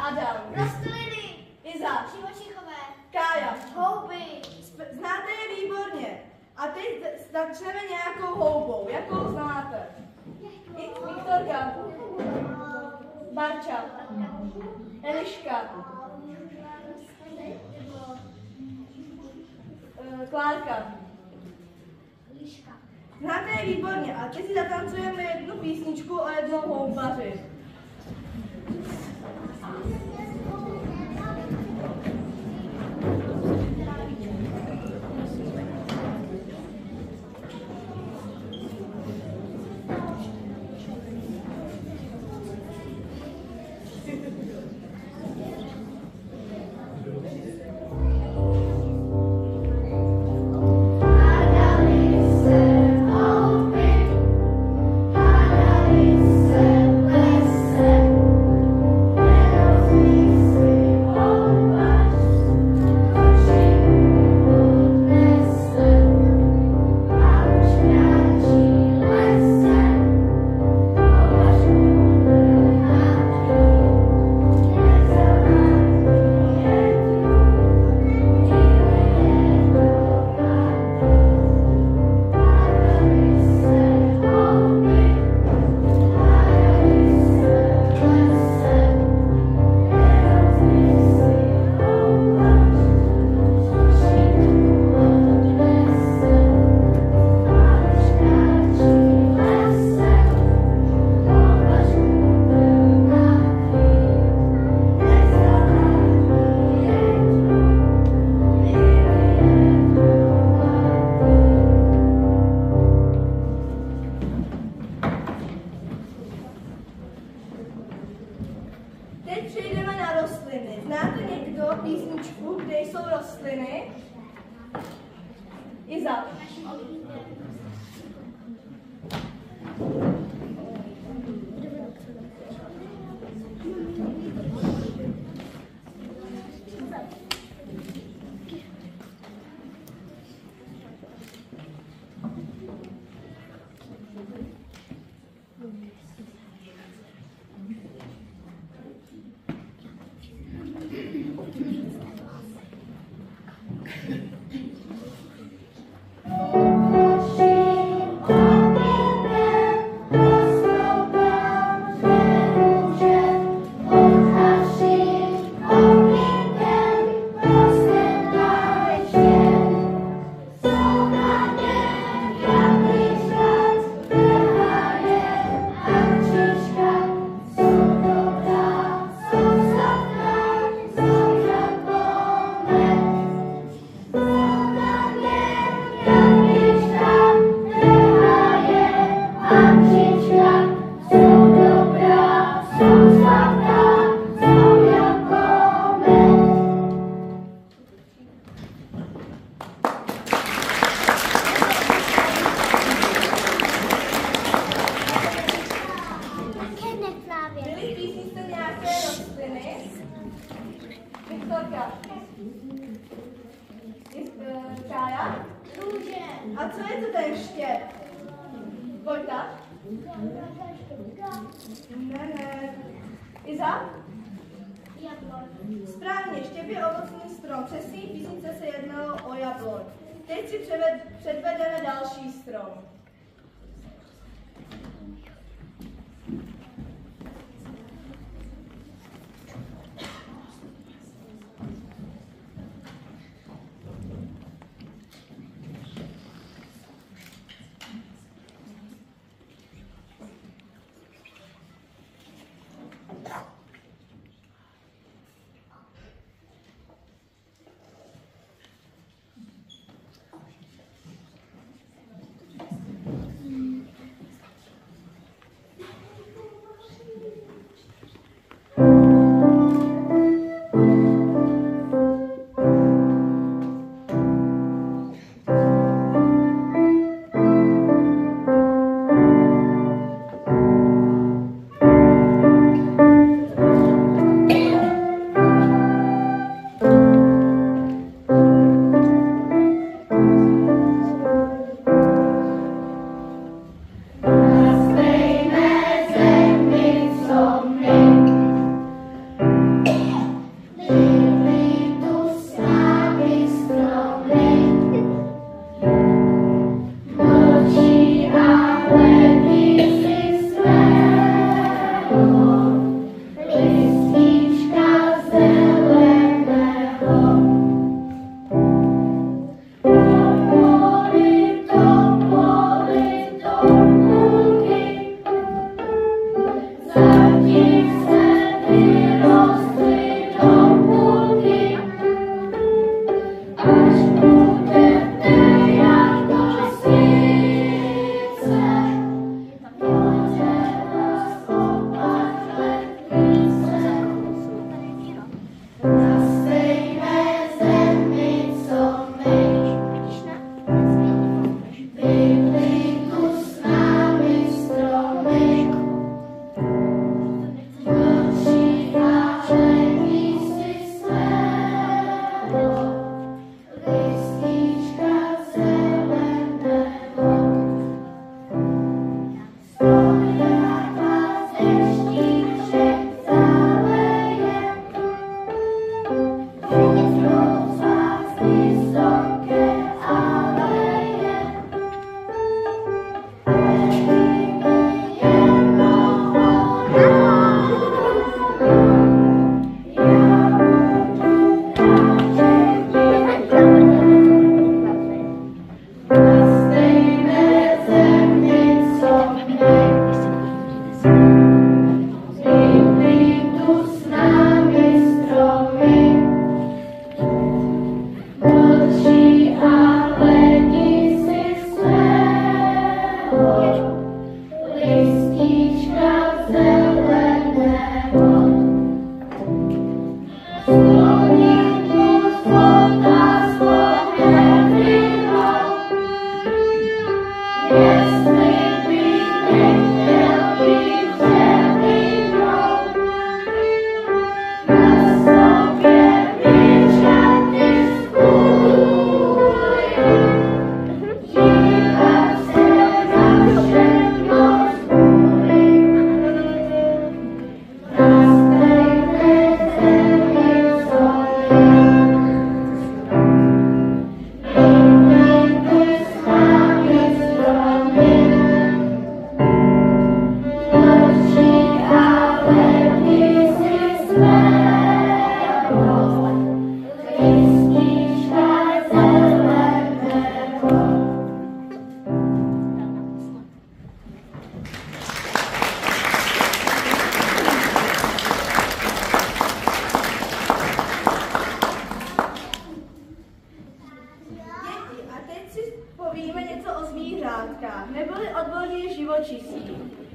Adam. Rostliny. Iza. Živočichové. Kája. Houby. Znáte je výborně. A teď začneme nějakou houbou. Jakou znáte? Viktorka. Barča. Eliška. Klárka. Liška. Znáte je výborně. A teď si zatancujeme jednu písničku o jednom houbaři. Teď přejdeme na rostliny. Znáte někdo písničku, kde jsou rostliny? Iza. Byly v písničce nějaké rostliny? Viktorka. Kája? Růže. A co je to ten štěp? Vojta? Ne. Iza? Jablon. Správně, štěp je ovocný strom. Přesně v písničce se jednalo o jablon. Teď si předvedeme další strom.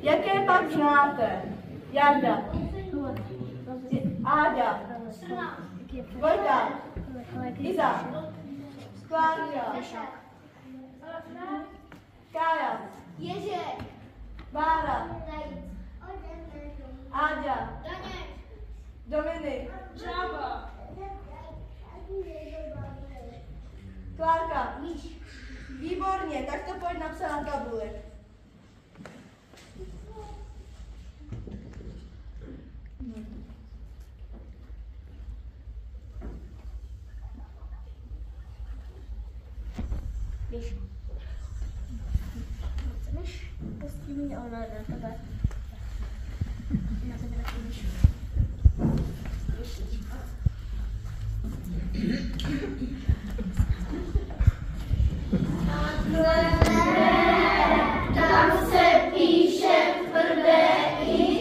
Jaké pak znáte? Jarda. Áďa. Vojta. Iza. Klárka. Kája. Ježek. Bára. Zajíc. Áďa. Daněk. Dominik. Žába. Klárka. Výborně, tak to pojď napsat na tabuli. Tam se píše tvrdé I.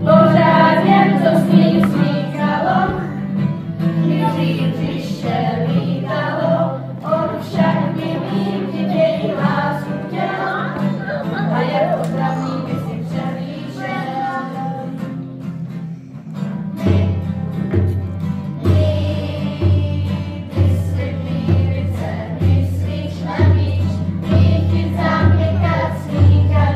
Pořád jen to s ním smíkalo, když příště lítalo, on však mi mít chtějí lásku chtěl, a jako pravý by si přemýšlel. Myslíš, nevíš, mít ti zamykat, smíkat,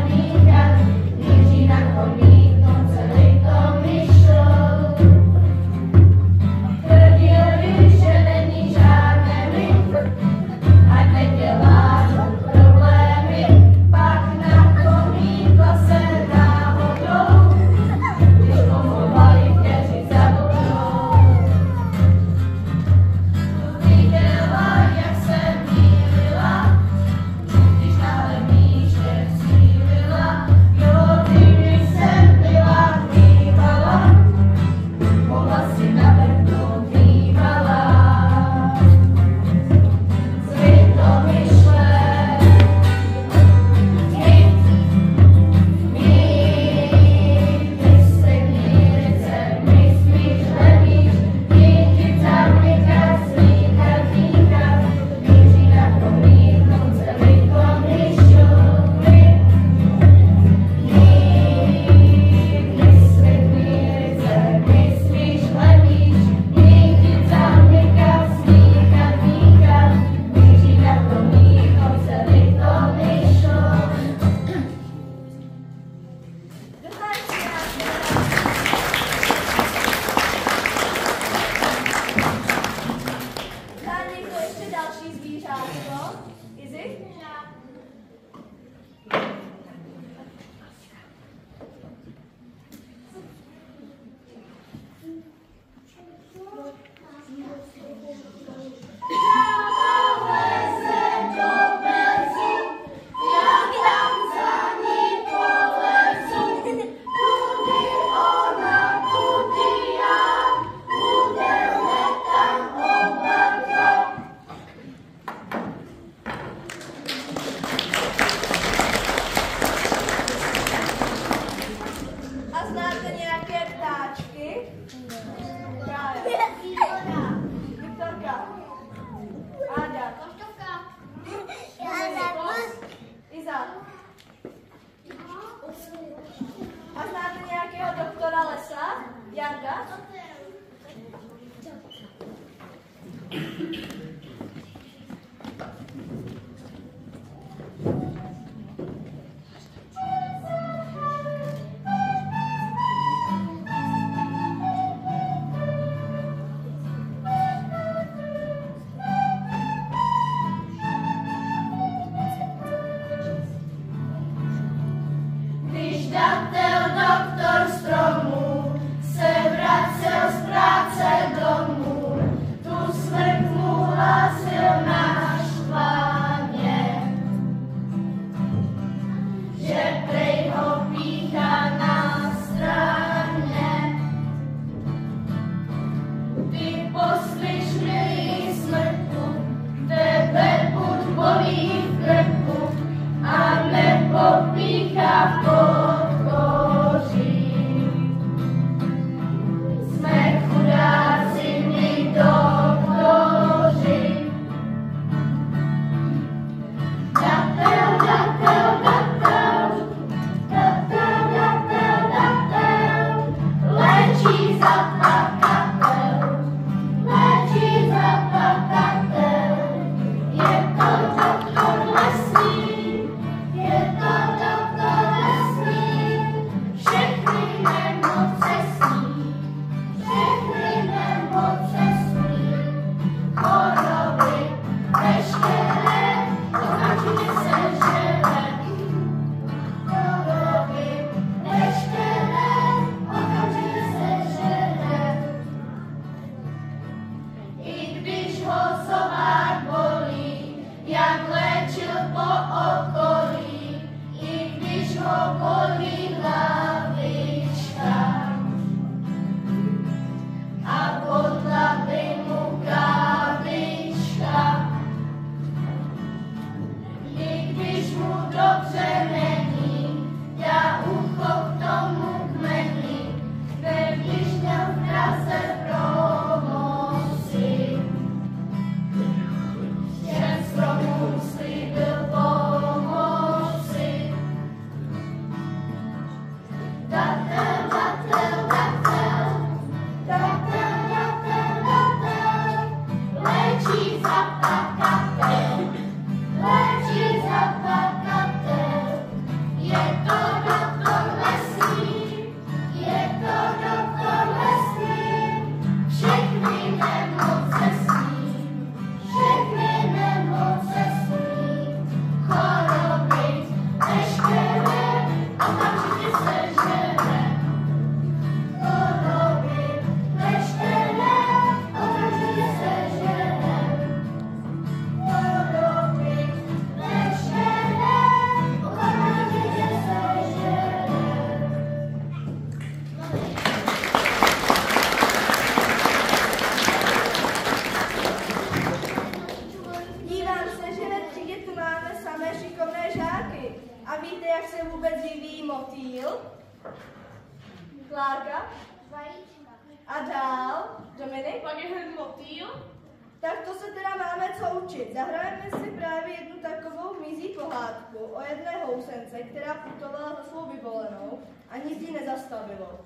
se vůbec vyvíjí motýl? Klárka? Vajíčka. A dál? Dominik? Pak je hned motýl. Tak to se teda máme co učit. Zahrajeme si právě jednu takovou mizí pohádku o jedné housence, která putovala za svou vyvolenou a nic jí nezastavilo.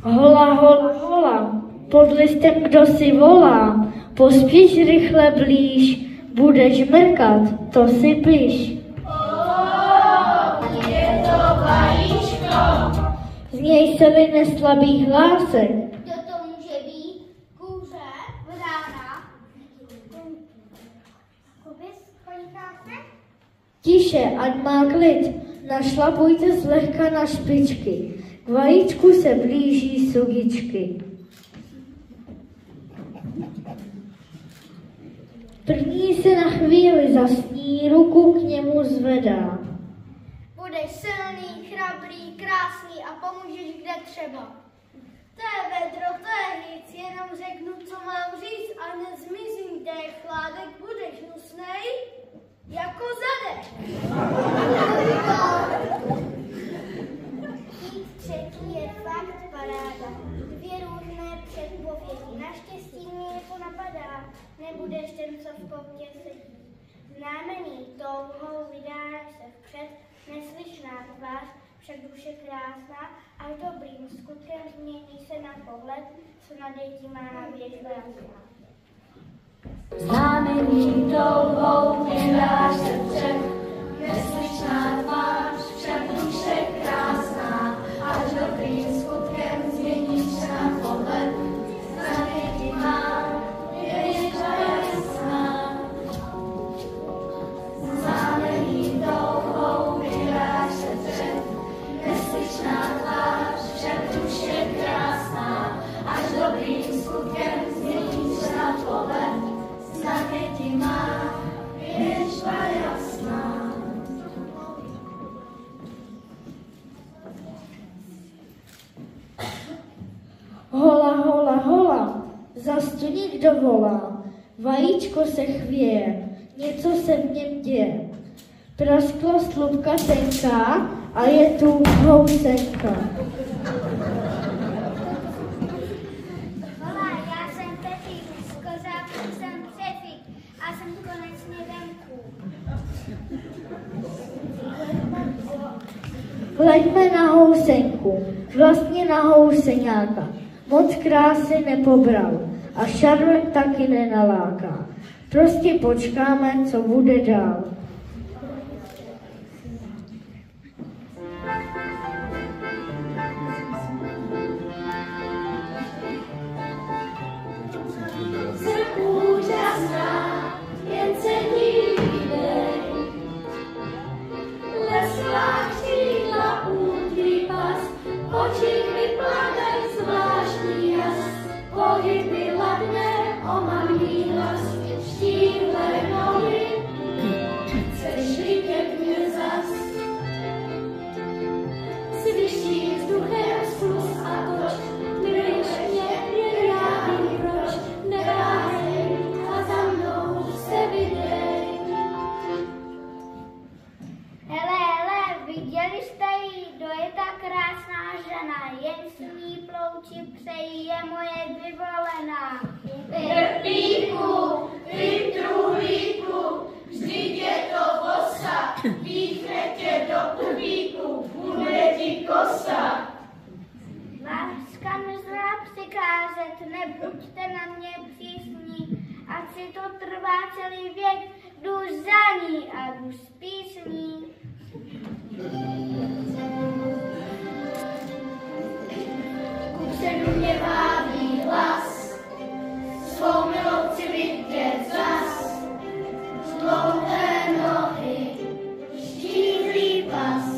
Hola, hola, hola, pod listem kdo si volá, pospíš rychle blíž, budeš mrkat, to si piš. Je to vajíčko. Z něj se vyne slabý hlásek, Kdo to může být? Kůře, vrána, kubis, koníkáce? tiše, ať má klid, našlapujte zlehka na špičky, k vajíčku se blíží sugičky. První se na chvíli zasní, ruku k němu zvedá. Budeš silný, chrabrý, krásný a pomůžeš kde třeba. To je vedro, to je nic, jenom řeknu, co mám říct a nezmizí dech, chládek, budeš hnusnej jako zadek. Jít třetí je fakt paráda. Dvě různé předpovědi. Naštěstí mě to napadá. Nebudeš ten, co v koutě sedí. Znamení touhou vydáš se vpřed, neslyšná tvář, však duše krásná, až dobrým skutkem změní se na pohled, co na děti má věžba jasná. Znamení touhou vydáš se vpřed, neslyšná tvář, však duše krásná, až dobrým skutkem změníš se na pohled, na děti má věžba jasná. Znamení touhou vydáš se vpřed, neslyšná tvář, však duše krásná, až dobrým skutkem změníš se na pohled, na děti má věžba jasná. Hola, hola, hola, zas tu někdo volá, vajíčko se chvěje, něco se v něm děje. Praskla slupka tenká a je tu housenka. Hola, já jsem Pepík, z kozáku jsem Přefík a jsem konečně venku. Hleďme na housenku, vlastně na houseňáka. Moc krásy nepobral a šarmem taky nenaláká. Prostě počkáme, co bude dál. Jsem úžasná, jen se dívej. Leslá křídla, útlý pas, oči vyplavej zvláštní jas. Pohyby ladné, omamný hlas, štíhlé nohy, zmařená, jen smí plouči přejí je moje vyvolená. Trpíku, ty truhlíku, vždyť je to vosa, píchne tě do kubíku, bude ti kosa. Láska mi zlá přikázet, nebuďte na mě přísní, ať si to trvá celý věk, jdu za ní a jdu z písní. Kupředu mě vábí hlas, svou milovci vidět zas, dlouhé nohy, štíhlý pas.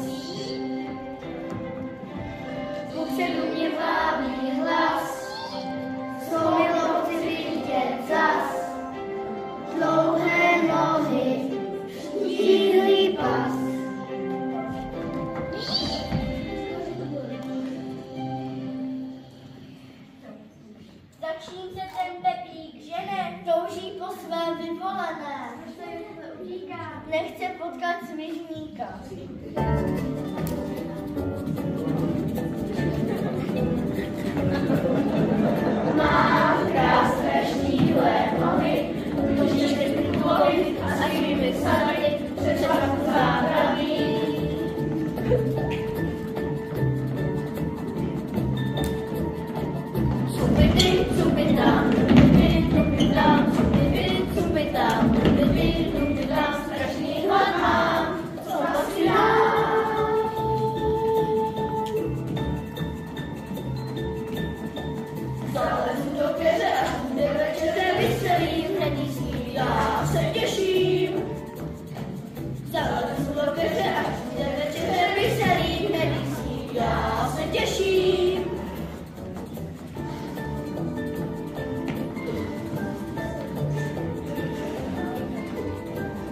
Kupředu mě vábí hlas, svou milovci vidět zas, dlouhé nohy, štíhlý pas. Začín se ten Pepík, že ne? Touží po své vyvolené. Nechce potkat svěžníka. Má krásné štíhlé nohy, můžeš mluvit a svými sady přečvat zábradlí. Cupity, cupitám, cupity, cupitám, cupity, cupitám, cupity, cupitám, strašný hlad mám, co si dám. Zalezu do keře a bude večeře vyselý, hnedí sní, já se těším. Zalezu do keře a bude večeře vyselý, hnedí sní, já se těším.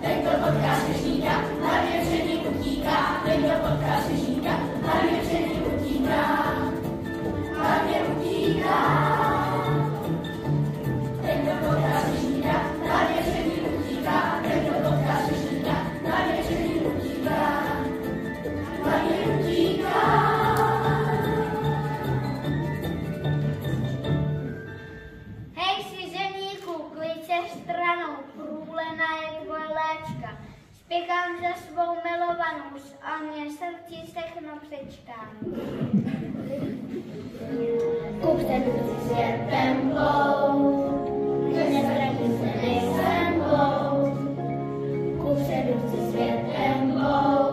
Ten, kdo potká svěžníka, hlavně před ním utíká. Ten, kdo potká svěžníka, hlavně před ním utíká. Hlavně utíká. Ten, kdo potká svěžníka, hlavně před ním utíká. Ten, kdo potká svěžníka, hlavně před ním utíká. Hlavně utíká. Hej svěřeníku, klid se stranou, průlená je tvoje léčka. Spěchám za svou milovanou, a mě srdci všechno přečkám. Kupředu si světem plou, nezradím se nejsem plou. Kupředu si světem plou,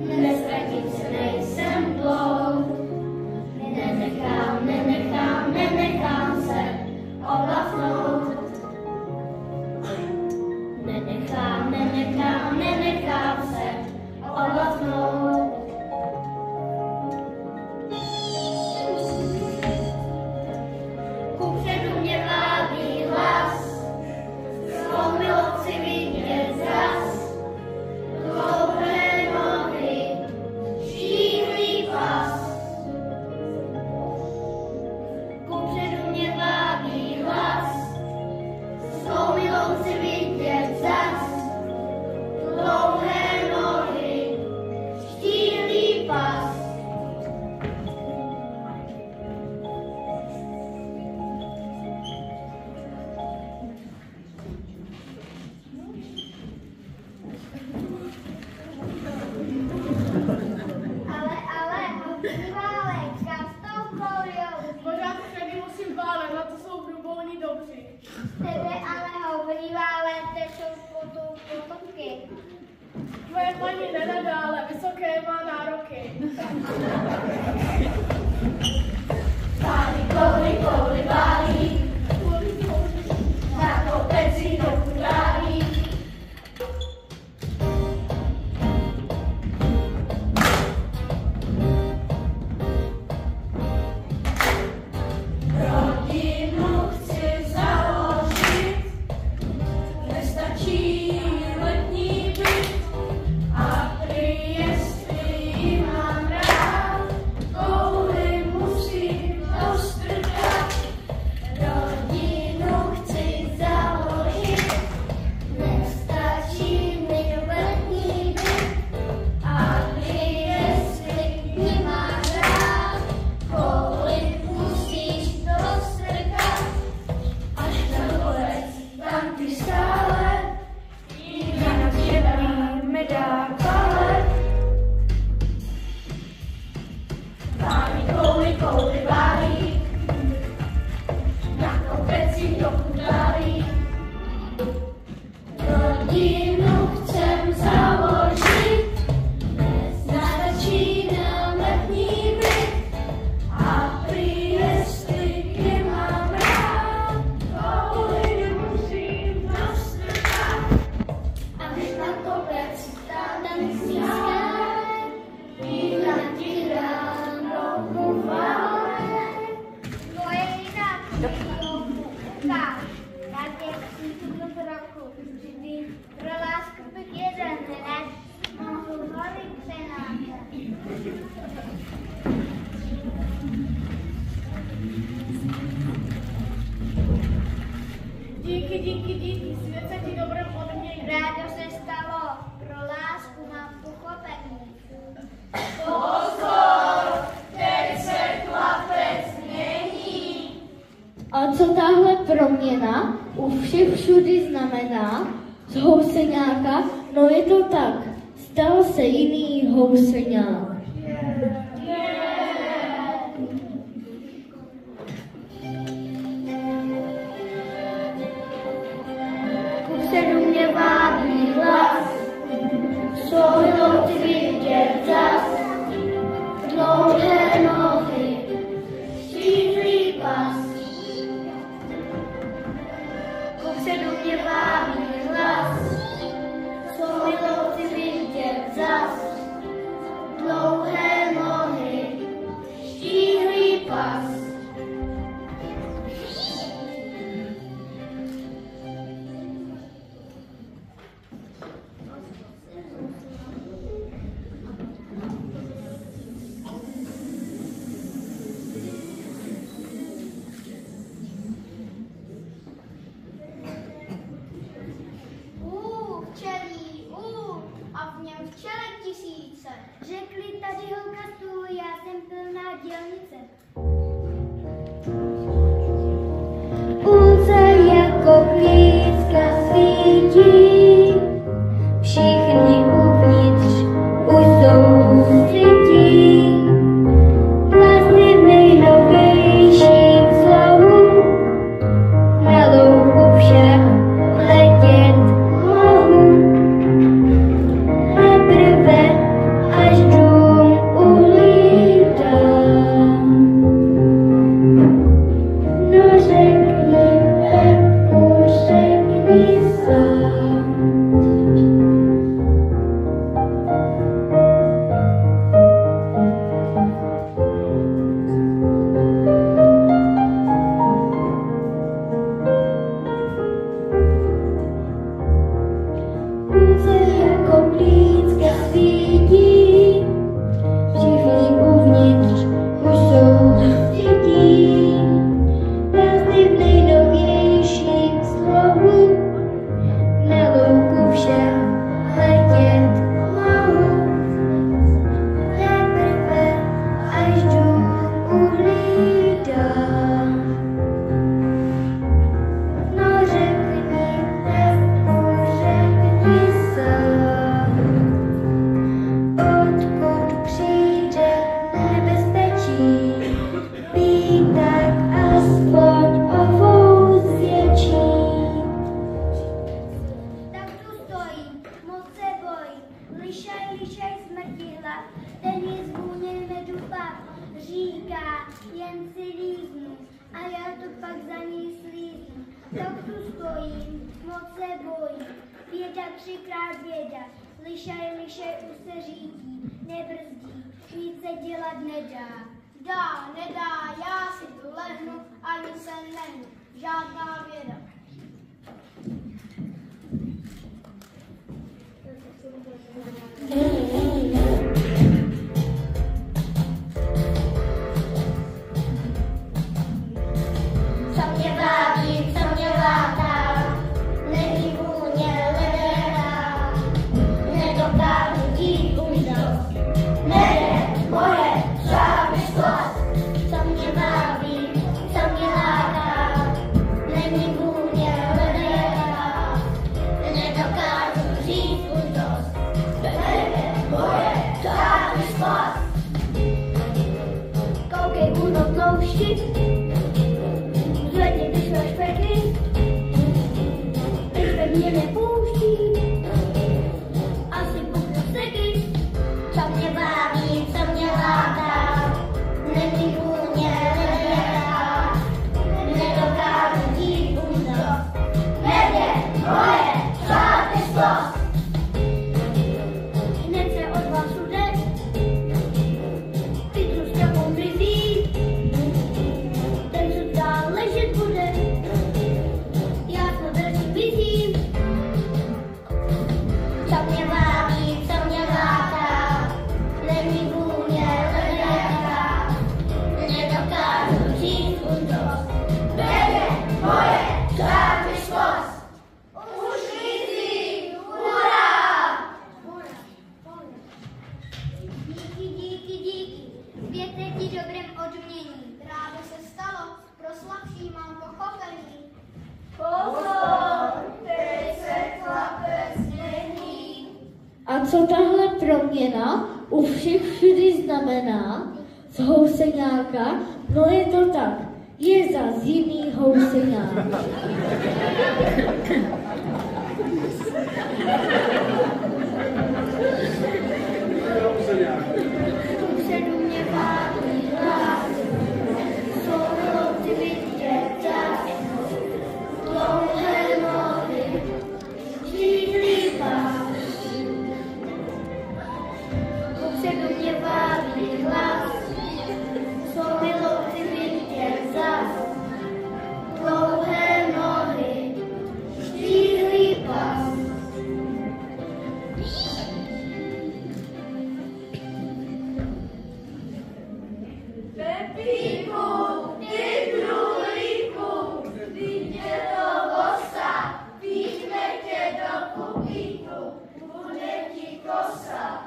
nezradím se nejsem plou. Nenechám se olafnout. Nenechám se olafnout. Kupředu mě vábí hlas, svou milovci vidět zas, dlouhé nohy, štíhlý pas. Kupředu mě vábí hlas, svou milovci vidět zas, dlouhé nohy, štíhlý pas. Ale, válečka s tou koujou. Pořád chvíli musím válet, na to jsou hrubolní dobří. Tebe ale hovrývále tečou potou potoky. Tvoje paní nenadále, vysoké má nároky. Kouli, válí, na kopeci do kudálí. Rodinu chci založit, nestačí letní byt, a prý jestli ji mám rád, kouli musím díky, svět se ti dobrem odmění. Rádo se stalo, pro lásku mám pochopení. Pozor, teď se chlapec mění. A co tahle proměna u všech všudy znamená? Z houseňáka, no je to tak, stal se jiný houseňák. Se do mě vábí hlas, souhnou ty vidět zas, dlouhé nohy, štíhlý pas. Se do mě vábí hlas, souhnou ty vidět zas, dlouhé nohy, štíhlý pas. A v něm včele tisíce. Řekli, tady holka stůj, já jsem plná dělnice. Půlce jako klícka svítí, všichni uvnitř už jsou skrytí. Vlastně v nejnovějším slovu na louku však letět mohu. Až dům uhlídám. No řekni sám. Půlce jako blízka svítí, všichni uvnitř už jsou dětí. Prázdny v nejnovějším slovu, na louku však letět mohu. Teprve až dům uhlídám. No řekni sám, odkud přijde nebezpečí, být tak aspoň ovoucěčí. Tak tu stojím, moc se bojím, lišaj smrti hlav, ten je zvůně nedupav, říká, jen si líznu, a já to pak za ní slíznu. Tak tu stojím, moc se bojím, věda třikrát věda, lišaj už se řídí, nebrzdí, nic se dělat nedá. Nedá, já si tu lehnu, ani se nehnu, žádná věda. Co mě vábí, co mě láká, není vůně ledéna, nedokážu jít už dost, nejde moje závislost. Co mě vábí, co mě láká, není vůně ledéna, nedokážu jít už dost, nejde moje závislost. Koukej budu tlouštit, zvedni ty své špeky, teď ve mně nepouští, asi puknu seky. Co mě baví, co mě láká, není vůně ledéna, nedokážu jít už dost, nejde moje závislost. Hned se od vás jde, ty tu s tebou mizí, ten se dál ležet bude, já to držím vizí. Co mě baví, co mě láká, není vůně ledéna, světě ti dobrým odmění. Rádo se stalo, pro slabší mám pochopení. Pozor, teď se chlapec mění. A co tahle proměna u všech všudy znamená? Z houseňáka, no je to tak, je zas jiný houseňák. Se do mě vábí hlas, souhlo ty vidět čas, dlouhé nohy, štíhlý pás. Se do mě vábí hlas, souhlo ty vidět zas, dlouhé nohy, štíhlý pás. Pepíku, ty krůlíku, vždyť je to vosa, píchne tě do kubíku, bude ti kosa.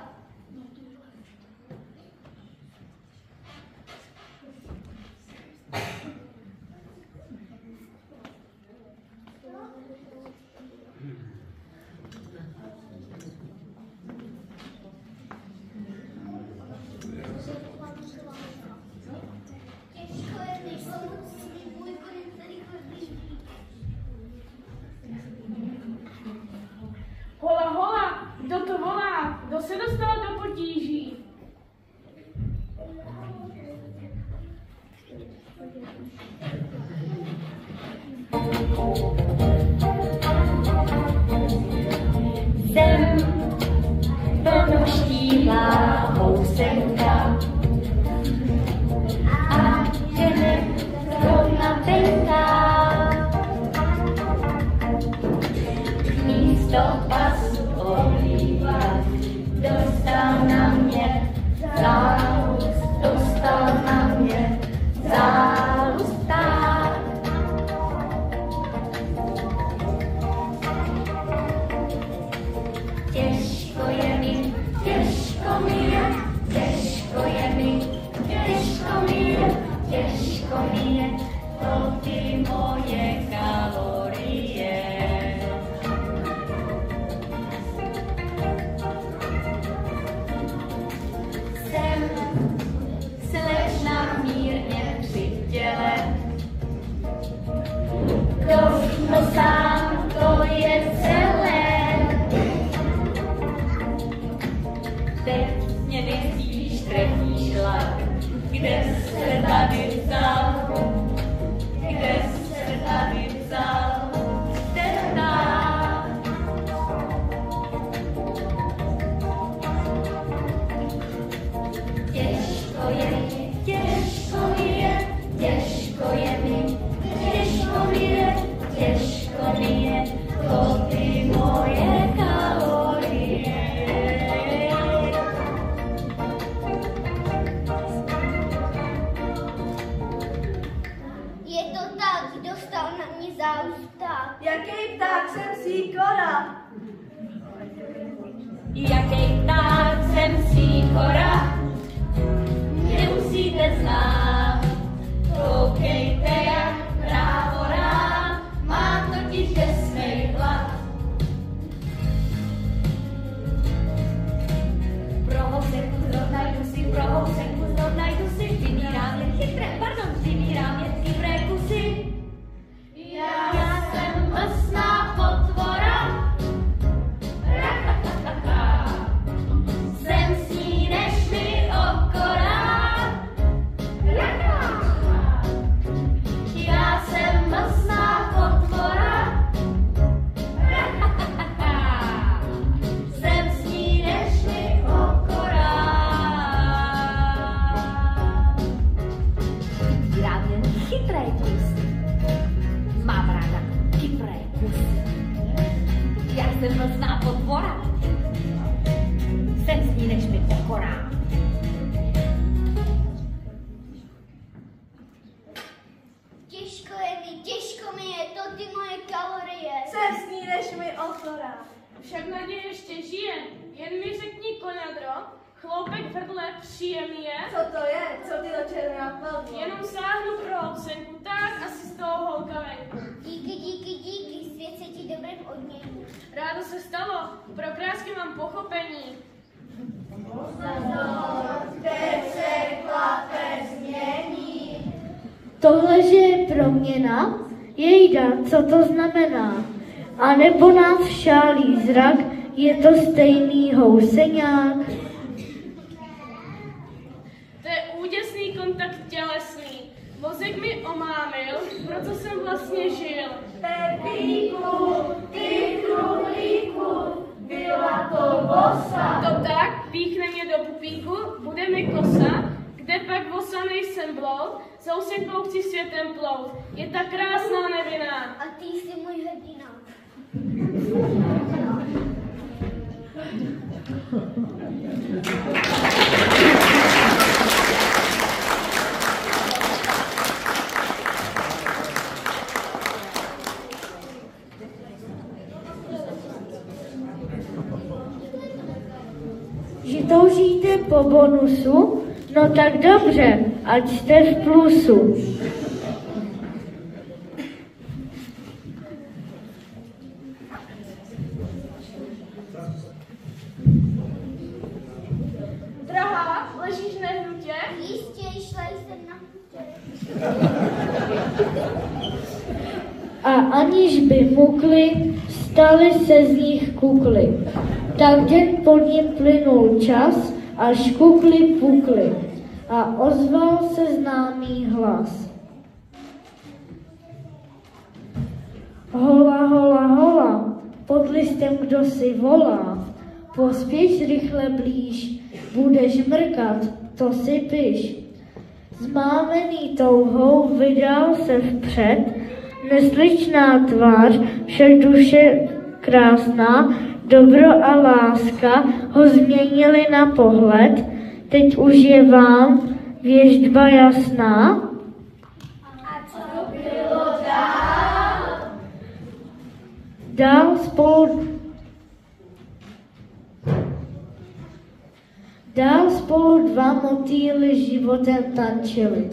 Těžko je nejslomocí, můj konec se rychle blíží. Hola, hola, kdo to volá? Kdo se dostal do potíží? Zem donoštívá housenka a žene zrovna tenká. Místo pasu olívat dostal na mě zálust, dostal na mě zálust ptát. Těžko je mi, těžko mi je, těžko je mi, těžko mi je, těžko mi je, to ty moje kalorie. Jsem slečna mírně při těle, to sám, to je celé. Teď mě nezdíš trefný šlak, kde se tady vzal, kde se tady vzal ten dál. Těžko je mi, těžko mi je, těžko je mi, těžko mi je, těžko mi je, to ty moje kalorie. Je to tak, dostal na mě zálust ptát. Jaký pták jsem síkora? Jaký pták jsem síkora, nemusíte znát. Koukejte, jak právorá, má totiž desnej hlad. Pro housenku zrovna jdu si, vymírám jen chytré, pardon, vymírám jen chytré kusy. Já jsem mlsná potvora, jsem s ní než mi okora. Já jsem mlsná potvora, jsem s ní než mi okora. Vybírám jen chytré kusy, mám ráda chytré kusy. Já jsem mlsná potvora, jsem s ní než mi okora. Těžko mi je, to ty moje kalorie. Jsem s ní, než mi okora. Však naděje ještě žije, jen mi řekni, konadro, Chloupek v hrdle, příjemný je. Co to je? Co ty do červená napadlo? Jenom sáhnu pro housenku, tak asi z toho holka venku. Díky, svět se ti dobrým odmění. Rádo se stalo, pro krásky mám pochopení. Teď se chlape změní. Tohle, že je proměna, jejda, co to znamená? A nebo nás šálí zrak, je to stejný houseňák? To je úděsný kontakt tělesný. Mozek mi omámil, proto jsem vlastně žil. Pepíku, ty truhlíku, byla to vosa. To tak, píchne mě do pupíku, bude mi kosa, kde pak vosa nejsem bloud, s housenkou chci světem plout. Je ta krásná nevinná. A ty jsi můj hrdina. Že toužíte po bonusu? No tak dobře, ať jste v plusu. Drahá, ležíš nehnutě? Jistě, šla jsem na hutě. A aniž by mukli, staly se z nich kukly. Tak den pod ním plynul čas, až kukly pukly. A ozval se známý hlas. Hola, hola, hola, pod listem kdo si volá. Pospěš rychle blíž, budeš mrkat, to si piš. Zmámený touhou vydal se vpřed, nesličná tvář, však duše krásná, dobro a láska ho změnili na pohled, teď už je vám věštba jasná. A co bylo dál? Dál spolu dva motýly životem tančili.